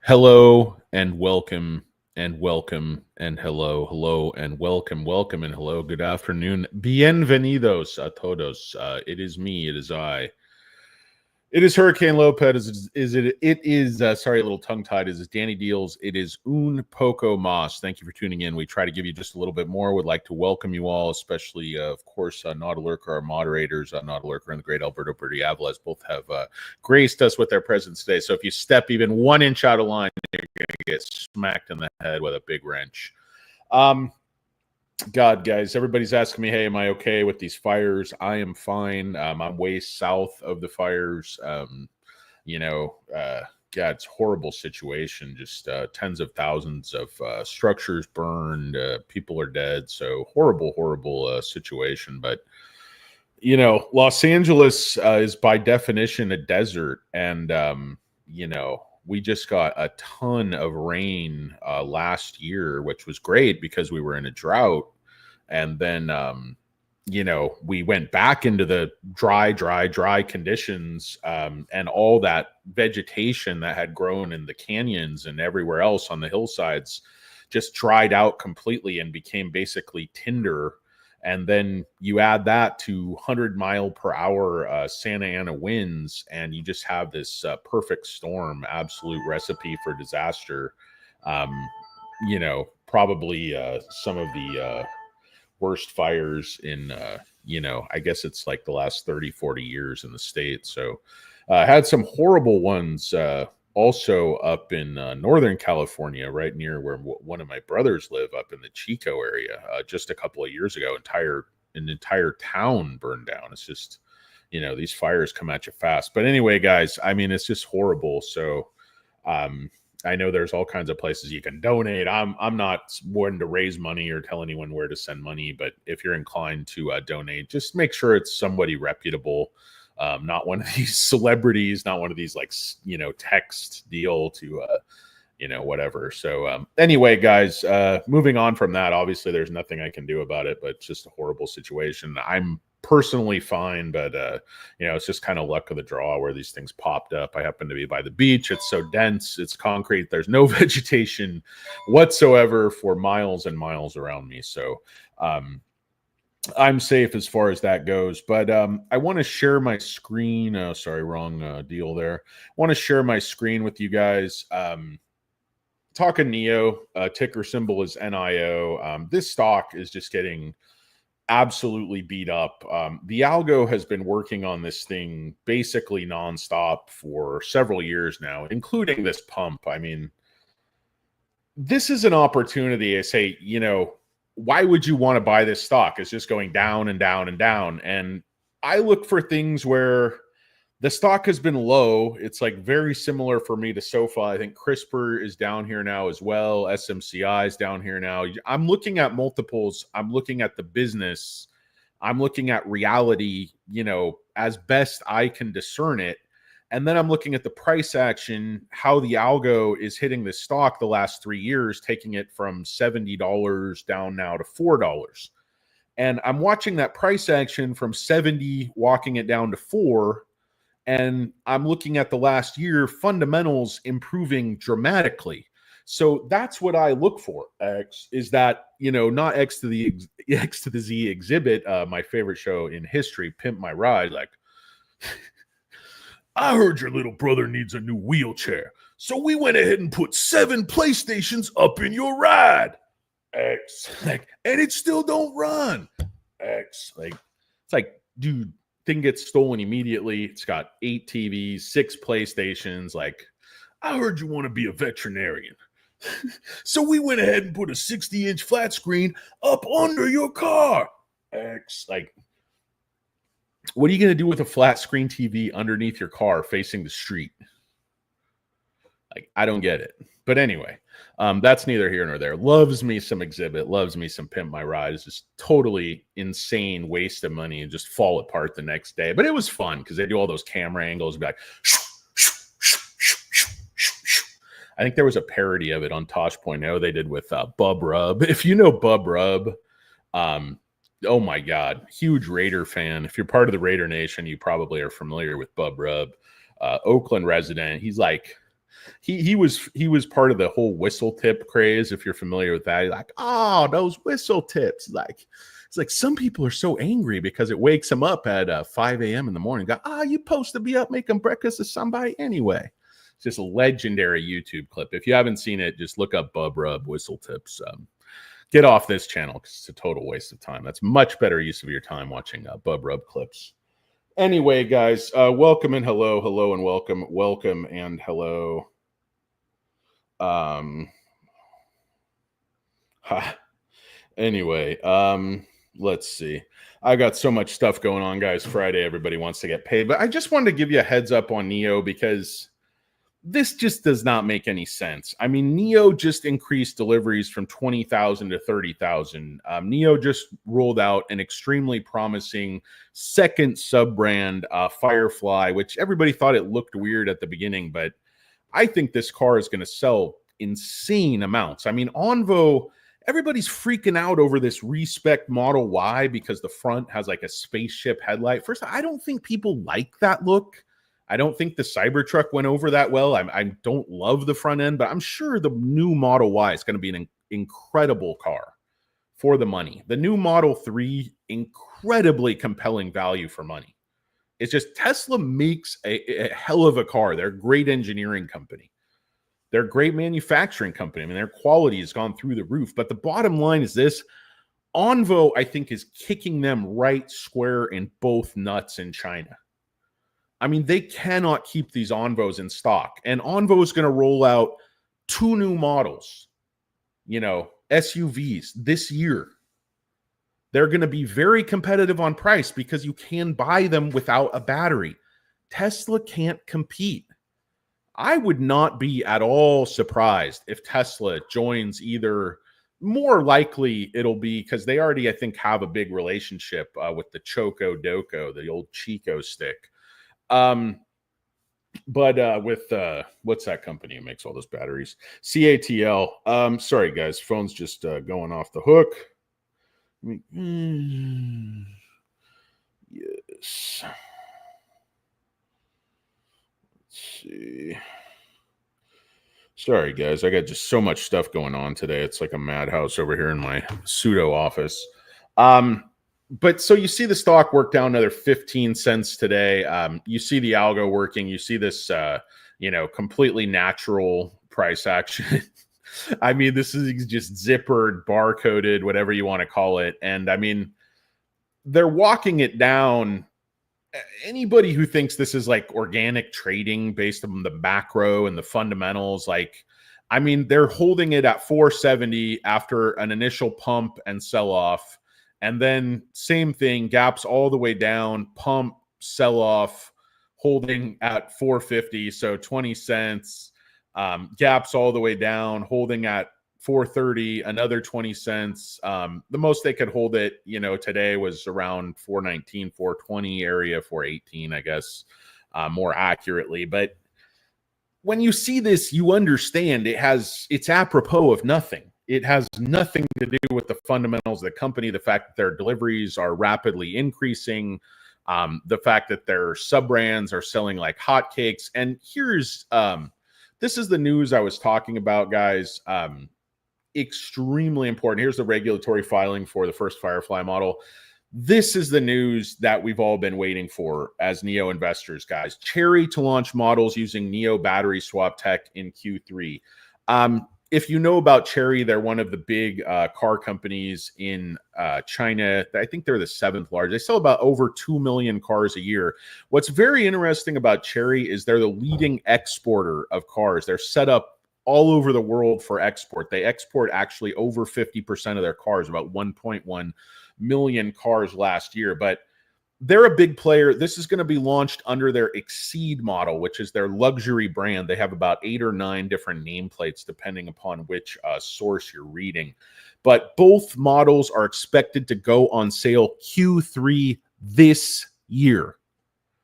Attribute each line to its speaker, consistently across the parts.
Speaker 1: Hello and welcome and welcome and hello and welcome and hello. Good afternoon. Bienvenidos a todos. It is me. It is I. It is Hurricane Lopez. Sorry, a little tongue tied. It is Danny Deals. It is un poco mas. Thank you for tuning in. We try to give you just a little bit more. Would like to welcome you all, especially, of course, Not a Lurker, our moderators, Not a Lurker and the great Alberto Berti-Avalos both have graced us with their presence today. So if you step even 1 inch out of line, you're going to get smacked in the head with a big wrench. God, guys, everybody's asking me, hey, am I okay with these fires? I am fine. I'm way south of the fires. God, it's a horrible situation. Just tens of thousands of structures burned. People are dead. So horrible situation. But, Los Angeles is by definition a desert. And, we just got a ton of rain last year, which was great because we were in a drought. And then, we went back into the dry conditions, and all that vegetation that had grown in the canyons and everywhere else on the hillsides just dried out completely and became basically tinder. And then you add that to 100-mile-per-hour Santa Ana winds, and you just have this perfect storm, absolute recipe for disaster. Probably some of the worst fires in, I guess it's like the last 30, 40 years in the state. So had some horrible ones also up in Northern California, right near where one of my brothers live, up in the Chico area. Just a couple of years ago, an entire town burned down. It's just, these fires come at you fast. But anyway, guys, I mean, it's just horrible. So I know there's all kinds of places you can donate. I'm not one to raise money or tell anyone where to send money, but if you're inclined to donate, just make sure it's somebody reputable. Not one of these celebrities, not one of these text deal to, whatever. So anyway, guys, moving on from that, obviously there's nothing I can do about it, but it's just a horrible situation. I'm personally fine, but it's just kind of luck of the draw where these things popped up. I happen to be by the beach. It's so dense, it's concrete. There's no vegetation whatsoever for miles and miles around me. So, I'm safe as far as that goes, but I want to share my screen. Oh, sorry, wrong deal there. I want to share my screen with you guys. Talking Nio, ticker symbol is NIO. This stock is just getting absolutely beat up. The algo has been working on this thing basically nonstop for several years now, including this pump. I mean, this is an opportunity. I say, why would you want to buy this stock? It's just going down and down and down. And I look for things where the stock has been low. It's like very similar for me to Sofi. I think CRISPR is down here now as well. SMCI is down here now. I'm looking at multiples. I'm looking at the business. I'm looking at reality, as best I can discern it. And then I'm looking at the price action, how the algo is hitting the stock the last 3 years, taking it from $70 down now to $4. And I'm watching that price action from 70, walking it down to 4. And I'm looking at the last year, fundamentals improving dramatically. So that's what I look for, X, is that, not X to the Z exhibit, my favorite show in history, Pimp My Ride, like, I heard your little brother needs a new wheelchair, so we went ahead and put 7 PlayStations up in your ride. X, and it still don't run. X, it's like, dude, thing gets stolen immediately. It's got 8 TVs, 6 PlayStations. Like, I heard you want to be a veterinarian, so we went ahead and put a 60-inch flat screen up under your car. X, what are you going to do with a flat screen TV underneath your car facing the street? I don't get it. But anyway, that's neither here nor there. Loves me some exhibit, loves me some Pimp My Ride. It's just totally insane waste of money and just fall apart the next day. But it was fun because they do all those camera angles and be like, shoo, shoo, shoo, shoo, shoo, shoo, shoo. I think there was a parody of it on Tosh.0 they did with Bub Rub. If you know Bub Rub, oh my God, huge Raider fan. If you're part of the Raider Nation, you probably are familiar with Bub Rub, Oakland resident. He's like, he was part of the whole whistle tip craze. If you're familiar with that, like, oh, those whistle tips. Like, it's like some people are so angry because it wakes them up at 5 a.m. in the morning. Go, you supposed to be up making breakfast to somebody anyway. It's just a legendary YouTube clip. If you haven't seen it, just look up Bub Rub whistle tips. Get off this channel because it's a total waste of time. That's much better use of your time watching Bub Rub clips. Anyway, guys, welcome and hello and welcome and hello. Anyway, let's see. I got so much stuff going on, guys. Friday, everybody wants to get paid, but I just wanted to give you a heads up on Nio because this just does not make any sense. I mean, Nio just increased deliveries from 20,000 to 30,000. Nio just rolled out an extremely promising second sub-brand, Firefly, which everybody thought it looked weird at the beginning, but I think this car is going to sell insane amounts. I mean, Onvo, everybody's freaking out over this respec Model Y because the front has like a spaceship headlight. First, I don't think people like that look. I don't think the Cybertruck went over that well. I don't love the front end, but I'm sure the new Model Y is going to be an incredible car for the money. The new Model 3, incredibly compelling value for money. It's just Tesla makes a hell of a car. They're a great engineering company. They're a great manufacturing company. I mean, their quality has gone through the roof. But the bottom line is this. Onvo, I think, is kicking them right square in both nuts in China. I mean, they cannot keep these Onvos in stock. And Onvo is going to roll out 2 new models, SUVs this year. They're going to be very competitive on price because you can buy them without a battery. Tesla can't compete. I would not be at all surprised if Tesla joins either. More likely it'll be because they already, I think, have a big relationship with the Choco Doco, the old Chico stick. But with what's that company who makes all those batteries? CATL. Sorry guys, phone's just going off the hook. Yes. Let's see. Sorry guys, I got just so much stuff going on today. It's like a madhouse over here in my pseudo office. But so you see the stock work down another 15 cents today. You see the algo working. You see this, completely natural price action. I mean, this is just zippered, barcoded, whatever you want to call it. And I mean, they're walking it down. Anybody who thinks this is like organic trading based on the macro and the fundamentals, they're holding it at 470 after an initial pump and sell off. And then same thing, gaps all the way down, pump, sell off, holding at 450, so 20 cents. Gaps all the way down, holding at 430, another 20 cents. The most they could hold it, today was around 419, 420 area, 418, I guess, more accurately. But when you see this, you understand it's apropos of nothing. It has nothing to do with the fundamentals of the company, the fact that their deliveries are rapidly increasing, the fact that their sub-brands are selling like hotcakes. And here's, this is the news I was talking about, guys. Extremely important. Here's the regulatory filing for the first Firefly model. This is the news that we've all been waiting for as Nio investors, guys. Chery to launch models using Nio battery swap tech in Q3. If you know about Chery, they're one of the big car companies in China. I think they're the 7th largest. They sell about over 2 million cars a year. What's very interesting about Chery is they're the leading exporter of cars. They're set up all over the world for export. They export actually over 50% of their cars, about 1.1 million cars last year. But they're a big player. This is going to be launched under their Exceed model, which is their luxury brand. They have about 8 or 9 different nameplates, depending upon which source you're reading. But both models are expected to go on sale Q3 this year.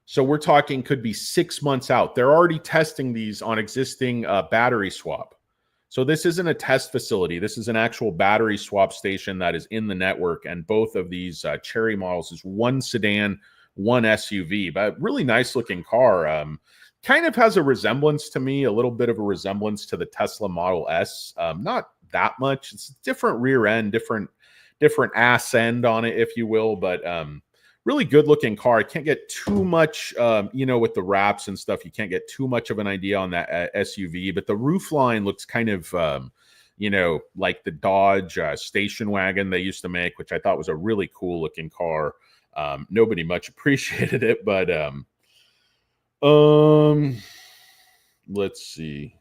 Speaker 1: So we're talking could be 6 months out. They're already testing these on existing battery swap. So this isn't a test facility. This is an actual battery swap station that is in the network. And both of these Chery models is one sedan, one SUV, but really nice looking car. kind of has a resemblance to me, a little bit of a resemblance to the Tesla Model S. Not that much. It's different rear end, different ass end on it, if you will, but really good looking car. I can't get too much, with the wraps and stuff. You can't get too much of an idea on that SUV, but the roof line looks kind of, like the Dodge station wagon they used to make, which I thought was a really cool looking car. Nobody much appreciated it, but let's see.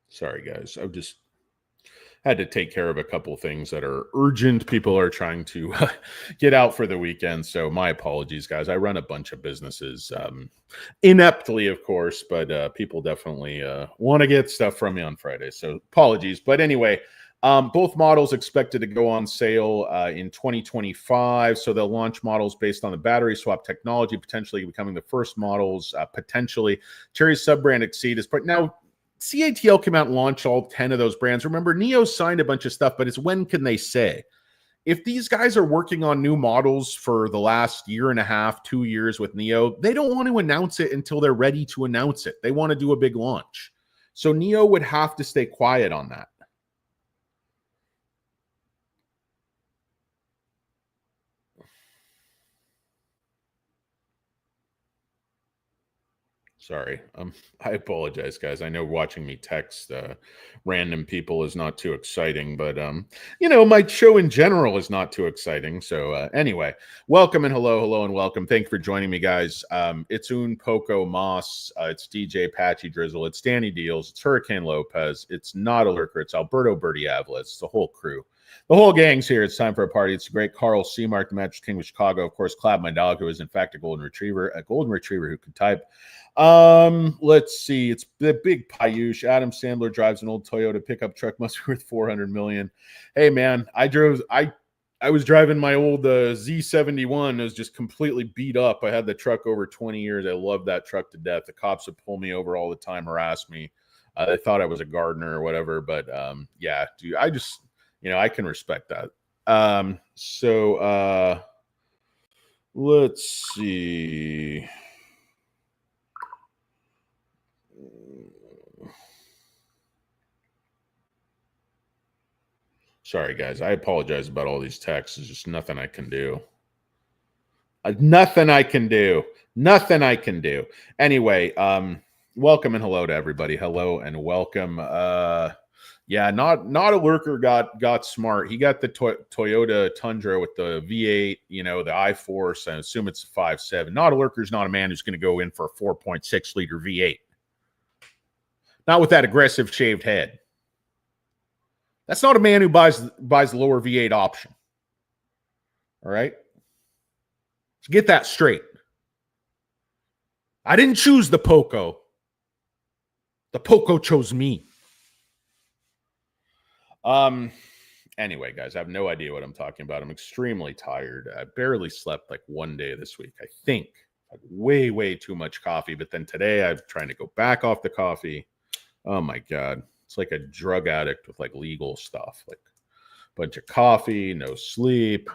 Speaker 1: Sorry, guys. I've just had to take care of a couple things that are urgent. People are trying to get out for the weekend. So my apologies, guys. I run a bunch of businesses ineptly, of course, but people definitely want to get stuff from me on Friday. So apologies. But anyway, both models expected to go on sale in 2025. So they'll launch models based on the battery swap technology, potentially becoming the first models, potentially. Chery's sub-brand Exceed is now CATL came out and launched all 10 of those brands. Remember, Nio signed a bunch of stuff, but it's when can they say? If these guys are working on new models for the last year and a half, 2 years with Nio, they don't want to announce it until they're ready to announce it. They want to do a big launch. So Nio would have to stay quiet on that. Sorry. I apologize, guys. I know watching me text random people is not too exciting, but my show in general is not too exciting. So anyway, welcome and hello and welcome. Thank you for joining me, guys. It's Un Poco Moss. It's DJ Patchy Drizzle. It's Danny Deals. It's Hurricane Lopez. It's Not a Lurker. It's Alberto Bertie Avila. It's the whole crew. The whole gang's here. It's time for a party. It's the great Carl Seamark, the Mattress King of Chicago. Of course, Clap, my dog, who is in fact a golden retriever who can type. Let's see. It's the big Payush. Adam Sandler drives an old Toyota pickup truck, must be worth 400 million. Hey man, I was driving my old Z71. It was just completely beat up. I had the truck over 20 years. I love that truck to death. The cops would pull me over all the time, harass me. They thought I was a gardener or whatever, but yeah, dude, I just, I can respect that. Let's see. Sorry, guys. I apologize about all these texts. There's just nothing I can do. Nothing I can do. Nothing I can do. Anyway, welcome and hello to everybody. Hello and welcome. Yeah, not a lurker got smart. He got the Toyota Tundra with the V8, the iForce. I assume it's a 5.7. Not a lurker is not a man who's going to go in for a 4.6 liter V8. Not with that aggressive shaved head. That's not a man who buys the lower V8 option. All right? So get that straight. I didn't choose the Poco. The Poco chose me. Anyway, guys, I have no idea what I'm talking about. I'm extremely tired. I barely slept like one day this week. I think I had way too much coffee. But then today I'm trying to go back off the coffee. Oh my God. It's like a drug addict with like legal stuff, like a bunch of coffee, no sleep.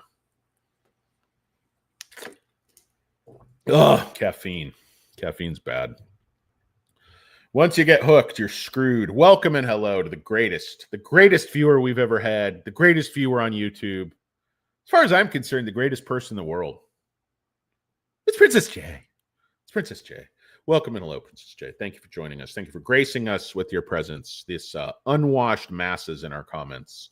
Speaker 1: Ugh, caffeine. Caffeine's bad. Once you get hooked, you're screwed. Welcome and hello to the greatest viewer we've ever had, the greatest viewer on YouTube. As far as I'm concerned, the greatest person in the world. It's Princess J. It's Princess J. Welcome and hello, Princess J. Thank you for joining us. Thank you for gracing us with your presence, this unwashed masses in our comments.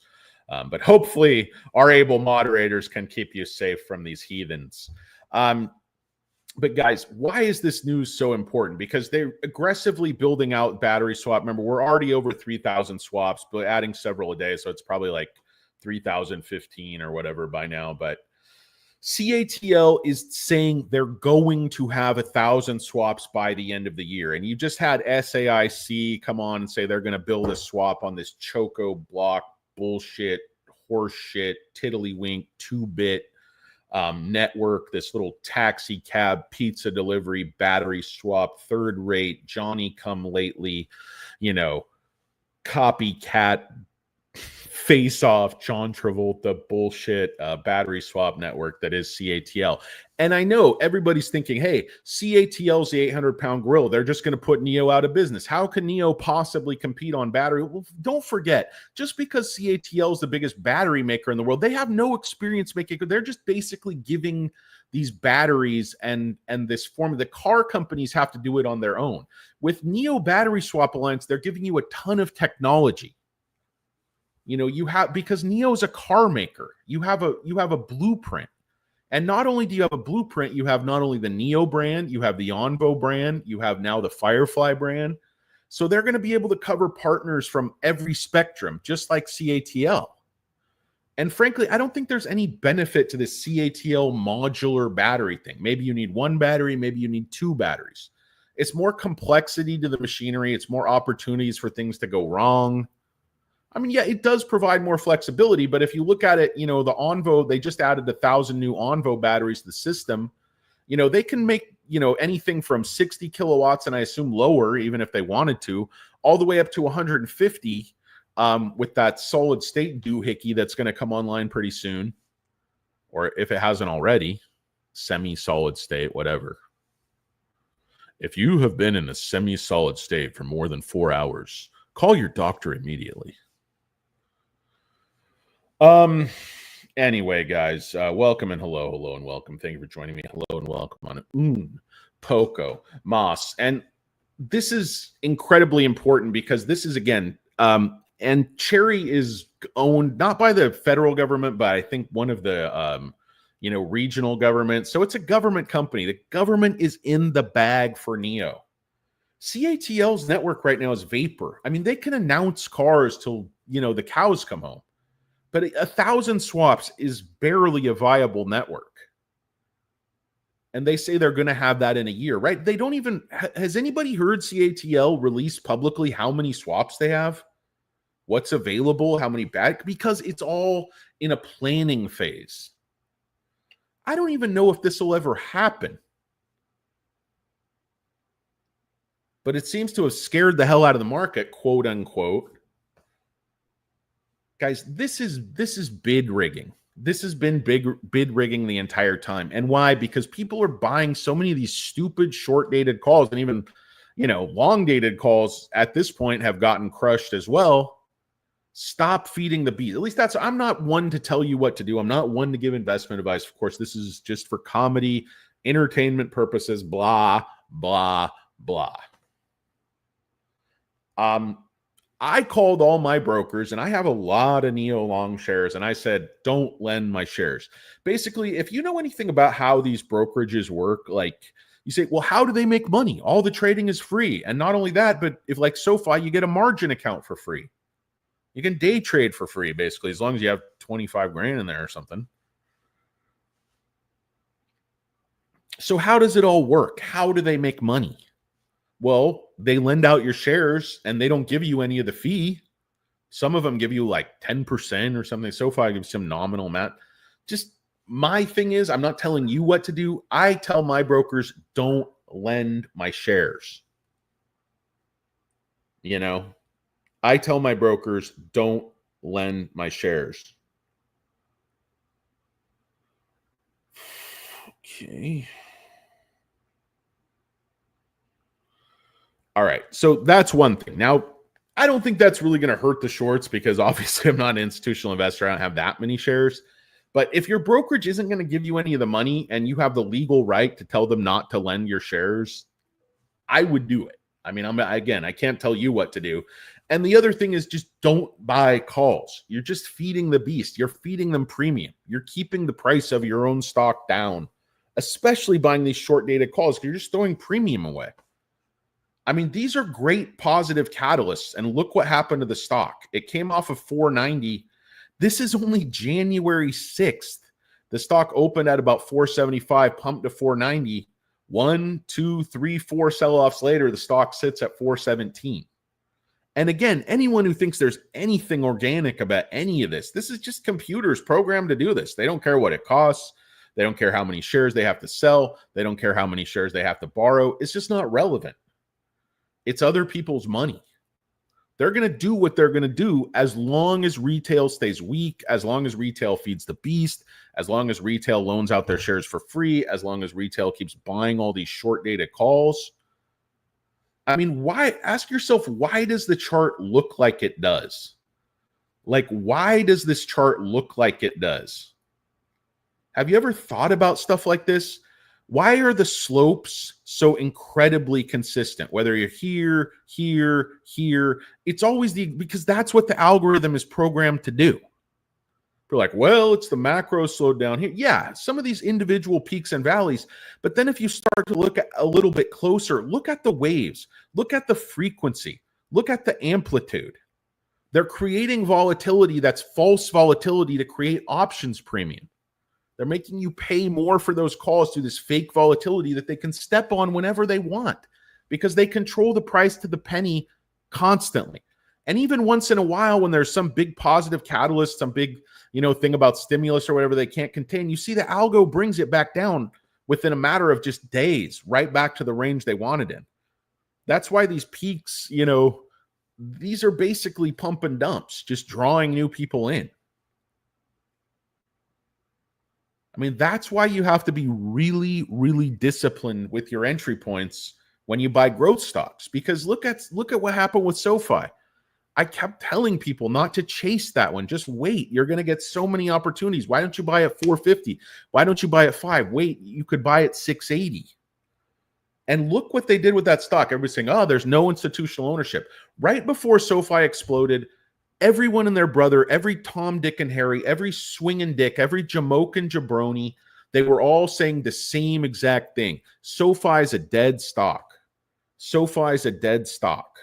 Speaker 1: But hopefully our able moderators can keep you safe from these heathens. But guys, why is this news so important? Because they're aggressively building out battery swap. Remember, we're already over 3,000 swaps, but adding several a day. So it's probably like 3,015 or whatever by now. But CATL is saying they're going to have 1,000 swaps by the end of the year. And you just had SAIC come on and say they're going to build a swap on this choco block bullshit, horseshit, tiddlywink, 2-bit network, this little taxi cab, pizza delivery, battery swap, third rate, Johnny come lately, copycat, face off, John Travolta bullshit battery swap network that is CATL. And I know everybody's thinking, hey, CATL is the 800-pound gorilla. They're just going to put Nio out of business. How can Nio possibly compete on battery? Well, don't forget, just because CATL is the biggest battery maker in the world, they have no experience making it. They're just basically giving these batteries and this form of the car companies have to do it on their own. With Nio Battery Swap Alliance, they're giving you a ton of technology. You have, because Nio is a car maker, you have a blueprint. And not only do you have a blueprint, you have not only the Nio brand, you have the Onvo brand, you have now the Firefly brand. So they're going to be able to cover partners from every spectrum, just like CATL. And frankly, I don't think there's any benefit to this CATL modular battery thing. Maybe you need one battery, maybe you need two batteries. It's more complexity to the machinery. It's more opportunities for things to go wrong. I mean, yeah, it does provide more flexibility, but if you look at it, the Onvo, they just added 1,000 new Onvo batteries to the system. They can make, anything from 60 kilowatts, and I assume lower, even if they wanted to, all the way up to 150 with that solid state doohickey that's going to come online pretty soon, or if it hasn't already, semi-solid state, whatever. If you have been in a semi-solid state for more than 4 hours, call your doctor immediately. Anyway, guys, welcome and hello and welcome. Thank you for joining me. Hello and welcome on Poco, Moss. And this is incredibly important because this is, again, and Cherry is owned not by the federal government, but I think one of the, regional governments. So it's a government company. The government is in the bag for Nio. CATL's network right now is vapor. I mean, they can announce cars till, the cows come home. But 1,000 swaps is barely a viable network. And they say they're going to have that in a year, right? They don't even... Has anybody heard CATL release publicly how many swaps they have? What's available? How many bad? Because it's all in a planning phase. I don't even know if this will ever happen. But it seems to have scared the hell out of the market, quote unquote. Guys, this is bid rigging. This has been bid rigging the entire time. And why? Because people are buying so many of these stupid short-dated calls, and even, long-dated calls at this point have gotten crushed as well. Stop feeding the beast. At least I'm not one to tell you what to do. I'm not one to give investment advice. Of course, this is just for comedy, entertainment purposes, blah, blah, blah. I called all my brokers, and I have a lot of Nio long shares, and I said, don't lend my shares. Basically, if you know anything about how these brokerages work, like you say, well, how do they make money? All the trading is free. And not only that, but if like Sofi, you get a margin account for free. You can day trade for free, basically, as long as you have 25 grand in there or something. So how does it all work? How do they make money? Well, they lend out your shares and they don't give you any of the fee. Some of them give you like 10% or something. Sofi gives some nominal amount. Just my thing is, I'm not telling you what to do. I tell my brokers, don't lend my shares. I tell my brokers, don't lend my shares. Okay. All right. So that's one thing. Now, I don't think that's really going to hurt the shorts because obviously I'm not an institutional investor. I don't have that many shares. But if your brokerage isn't going to give you any of the money and you have the legal right to tell them not to lend your shares, I would do it. I mean, I can't tell you what to do. And the other thing is just don't buy calls. You're just feeding the beast. You're feeding them premium. You're keeping the price of your own stock down, especially buying these short-dated calls because you're just throwing premium away. I mean, these are great positive catalysts. And look what happened to the stock. It came off of 490. This is only January 6th. The stock opened at about 475, pumped to 490. 1, 2, 3, 4 sell-offs later, the stock sits at 417. And again, anyone who thinks there's anything organic about any of this, this is just computers programmed to do this. They don't care what it costs. They don't care how many shares they have to sell. They don't care how many shares they have to borrow. It's just not relevant. It's other people's money. They're going to do what they're going to do as long as retail stays weak, as long as retail feeds the beast, as long as retail loans out their shares for free, as long as retail keeps buying all these short-dated calls. I mean, why? Ask yourself, why does the chart look like it does? Like, why does this chart look like it does? Have you ever thought about stuff like this? Why are the slopes so incredibly consistent? Whether you're here, here, here, it's always because that's what the algorithm is programmed to do. They're like, well, it's the macro slowed down here. Yeah, some of these individual peaks and valleys. But then if you start to look at a little bit closer, look at the waves, look at the frequency, look at the amplitude. They're creating volatility that's false volatility to create options premium. They're making you pay more for those calls through this fake volatility that they can step on whenever they want because they control the price to the penny constantly. And even once in a while, when there's some big positive catalyst, some big, thing about stimulus or whatever they can't contain, you see the algo brings it back down within a matter of just days, right back to the range they wanted in. That's why these peaks, these are basically pump and dumps, just drawing new people in. I mean, that's why you have to be really, really disciplined with your entry points when you buy growth stocks. Because look at what happened with Sofi. I kept telling people not to chase that one. Just wait. You're going to get so many opportunities. Why don't you buy at 450? Why don't you buy at 5? Wait, you could buy at 680. And look what they did with that stock. Everybody's saying, oh, there's no institutional ownership. Right before Sofi exploded, everyone and their brother, every Tom, Dick, and Harry, every swinging dick, every jamoke and jabroni, they were all saying the same exact thing. Sofi is a dead stock. Sofi is a dead stock.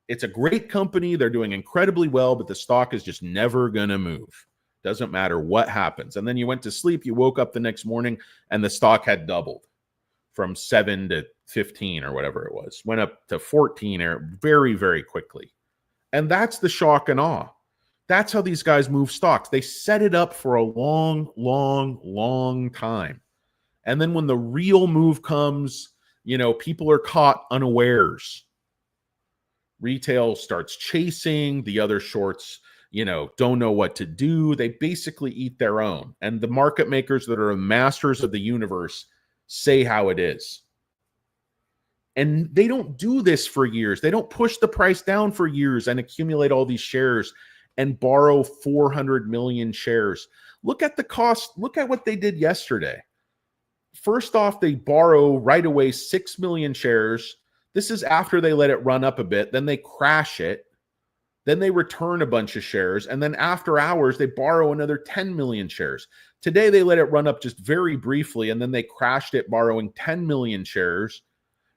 Speaker 1: It's a great company. They're doing incredibly well, but the stock is just never going to move. Doesn't matter what happens. And then you went to sleep, you woke up the next morning, and the stock had doubled from 7 to 15 or whatever it was. Went up to 14 very, very quickly. And that's the shock and awe. That's how these guys move stocks. They set it up for a long, long, long time. And then when the real move comes, people are caught unawares. Retail starts chasing. The other shorts, don't know what to do. They basically eat their own. And the market makers that are masters of the universe say how it is. And they don't do this for years. They don't push the price down for years and accumulate all these shares and borrow 400 million shares. Look at the cost. Look at what they did yesterday. First off, they borrow right away 6 million shares. This is after they let it run up a bit. Then they crash it. Then they return a bunch of shares. And then after hours, they borrow another 10 million shares. Today, they let it run up just very briefly. And then they crashed it, borrowing 10 million shares.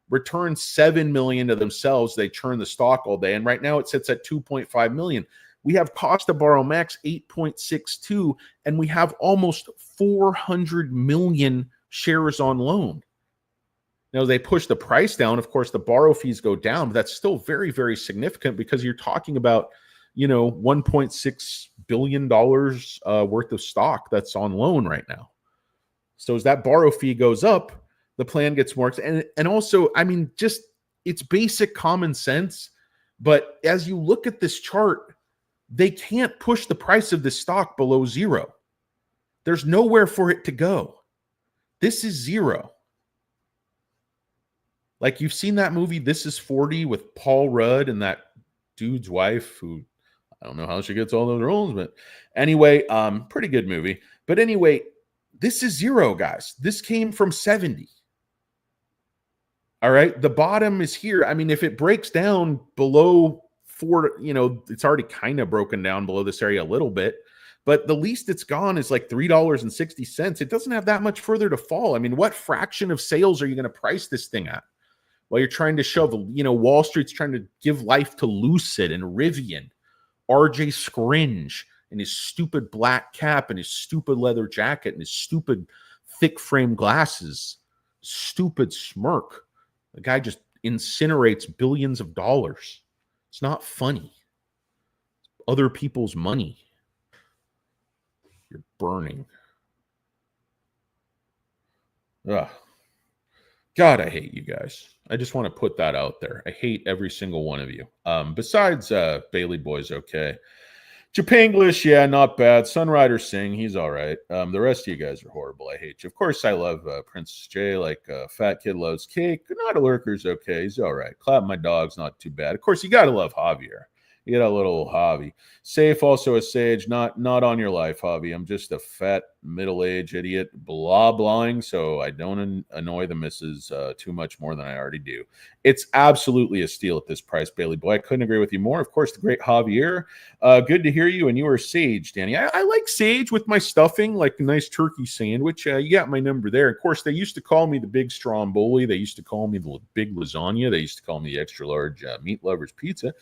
Speaker 1: Return 7 million to themselves. They churn the stock all day. And right now it sits at 2.5 million. We have cost to borrow max 8.62, and we have almost 400 million shares on loan. Now, they push the price down. Of course, the borrow fees go down, but that's still very, very significant because you're talking about, $1.6 billion worth of stock that's on loan right now. So as that borrow fee goes up, the plan gets more. And also, I mean, just it's basic common sense. But as you look at this chart, they can't push the price of this stock below zero. There's nowhere for it to go. This is zero. Like, you've seen that movie, This Is 40, with Paul Rudd and that dude's wife, who I don't know how she gets all those roles, but anyway, pretty good movie. But anyway, this is zero, guys. This came from 70. All right. The bottom is here. I mean, if it breaks down below 4, it's already kind of broken down below this area a little bit, but the least it's gone is like $3.60. It doesn't have that much further to fall. I mean, what fraction of sales are you going to price this thing at? Well, you're trying to shove, Wall Street's trying to give life to Lucid and Rivian, RJ Scringe and his stupid black cap and his stupid leather jacket and his stupid thick frame glasses, stupid smirk. The guy just incinerates billions of dollars. It's not funny. Other people's money. You're burning. Ugh. God, I hate you guys. I just want to put that out there. I hate every single one of you. Besides Bailey Boy's okay. Japanglish, yeah, not bad. Sunrider Singh, he's all right. The rest of you guys are horrible. I hate you. Of course, I love Princess J, like Fat Kid Loves Cake. Not a Lurker's okay. He's all right. Clap My Dog's not too bad. Of course, you got to love Javier. You got a little Javi. Safe, also a sage. Not on your life, Javi. I'm just a fat middle-aged idiot, blah blahing, so I don't annoy the missus too much more than I already do. It's absolutely a steal at this price, Bailey Boy. I couldn't agree with you more. Of course, the great Javier. Good to hear you. And you are sage, Danny. I like sage with my stuffing, like a nice turkey sandwich. You got my number there. Of course, they used to call me the big Stromboli. They used to call me the big lasagna. They used to call me the extra large meat lovers pizza.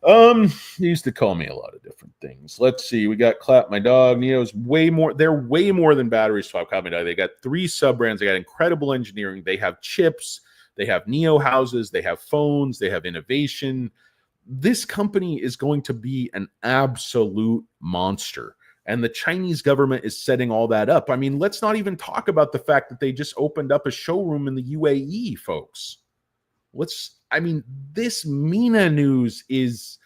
Speaker 1: They used to call me a lot of different things. Let's see. We got Clap My Dog. Nio's way more. They're way more than Battery Swap. Clap My Dog. They got 3 sub-brands. They got incredible engineering. They have chips. They have Nio houses. They have phones. They have innovation. This company is going to be an absolute monster. And the Chinese government is setting all that up. I mean, let's not even talk about the fact that they just opened up a showroom in the UAE, folks. This MENA news is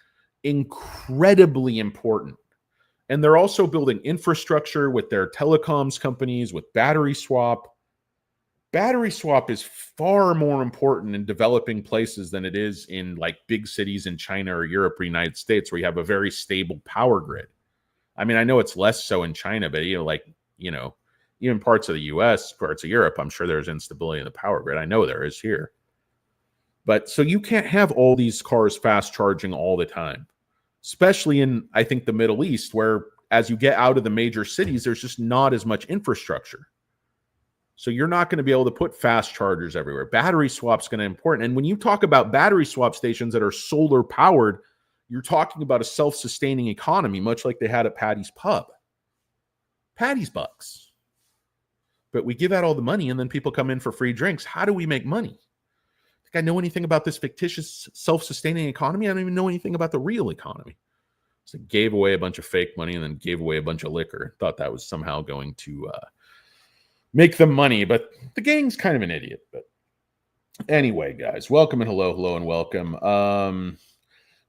Speaker 1: incredibly important. And they're also building infrastructure with their telecoms companies, with Battery Swap. Battery Swap is far more important in developing places than it is in like big cities in China or Europe or United States, where you have a very stable power grid. I mean, I know it's less so in China, but even parts of the US, parts of Europe, I'm sure there's instability in the power grid. I know there is here. But so you can't have all these cars fast charging all the time, especially in, I think, the Middle East, where as you get out of the major cities, there's just not as much infrastructure. So you're not going to be able to put fast chargers everywhere. Battery swap's going to be important. And when you talk about battery swap stations that are solar powered, you're talking about a self-sustaining economy, much like they had at Patty's Pub. Patty's Bucks. But we give out all the money and then people come in for free drinks. How do we make money? I know anything about this fictitious self-sustaining economy? I don't even know anything about the real economy. So gave away a bunch of fake money and then gave away a bunch of liquor. Thought that was somehow going to make them money, but the gang's kind of an idiot. But anyway, guys, welcome and hello and welcome.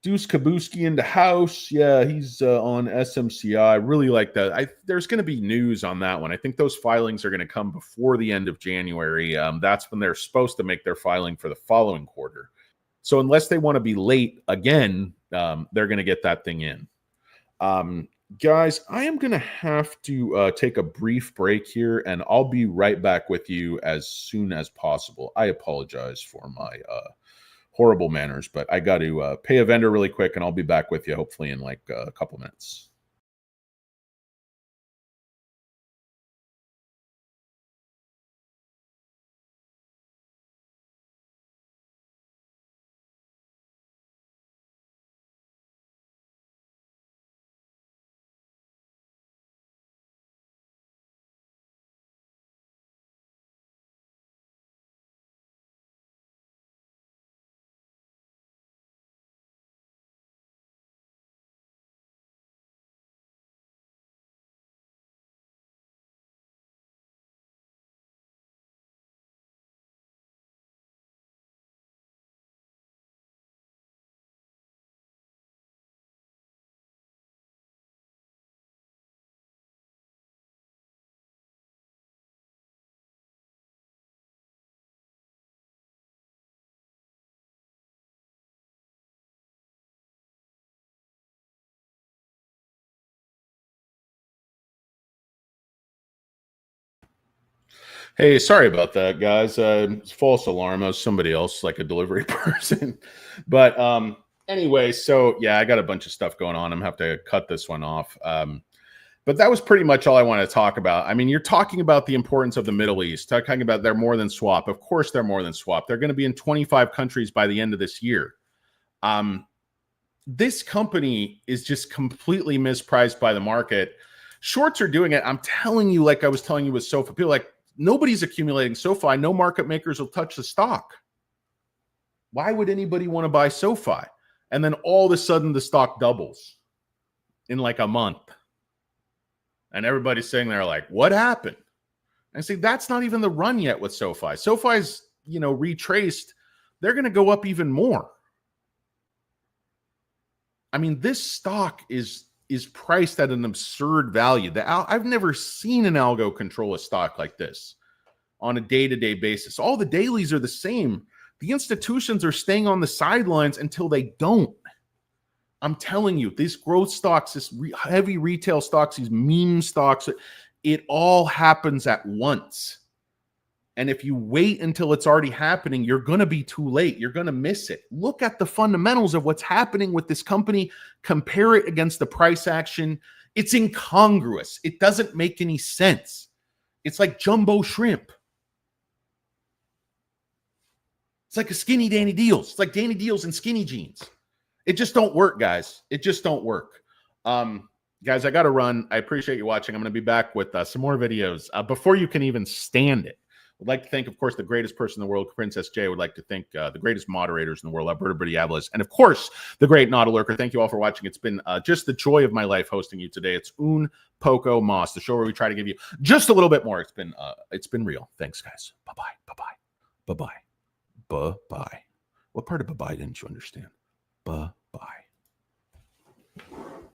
Speaker 1: Deuce Kabuski in the house. Yeah, he's on SMCI. I really like that. There's going to be news on that one. I think those filings are going to come before the end of January. That's when they're supposed to make their filing for the following quarter. So unless they want to be late again, they're going to get that thing in. Guys, I am going to have to take a brief break here, and I'll be right back with you as soon as possible. I apologize for my horrible manners, but I got to pay a vendor really quick, and I'll be back with you hopefully in like a couple minutes. Hey, sorry about that, guys. It's false alarm. I was somebody else, like a delivery person. But anyway, so yeah, I got a bunch of stuff going on. I'm gonna have to cut this one off. But that was pretty much all I want to talk about. I mean, you're talking about the importance of the Middle East, talking about they're more than swap. Of course, they're more than swap. They're going to be in 25 countries by the end of this year. This company is just completely mispriced by the market. Shorts are doing it. I'm telling you, like I was telling you with Sofi, people like, nobody's accumulating SoFi. No market makers will touch the stock. Why would anybody want to buy SoFi? And then all of a sudden the stock doubles in like a month. And everybody's saying they're like, what happened? I say that's not even the run yet with SoFi. SoFi's, retraced. They're going to go up even more. I mean, this stock is priced at an absurd value. I've never seen an algo control a stock like this on a day-to-day basis. All the dailies are the same. The institutions are staying on the sidelines until they don't. I'm telling you, these growth stocks, this heavy retail stocks, these meme stocks, it all happens at once. And if you wait until it's already happening, you're going to be too late. You're going to miss it. Look at the fundamentals of what's happening with this company. Compare it against the price action. It's incongruous. It doesn't make any sense. It's like jumbo shrimp. It's like a skinny Danny Deals. It's like Danny Deals and skinny jeans. It just don't work, guys. It just don't work. Guys, I got to run. I appreciate you watching. I'm going to be back with some more videos before you can even stand it. Would like to thank, of course, the greatest person in the world, Princess J. Would like to thank the greatest moderators in the world, Alberto Bridiablas, and of course, the great Nautilurker. Thank you all for watching. It's been just the joy of my life hosting you today. It's Un Poco Mas, the show where we try to give you just a little bit more. It's been real. Thanks, guys. Bye-bye. Bye-bye. Bye-bye. Bye-bye. What part of bye-bye didn't you understand? Bye.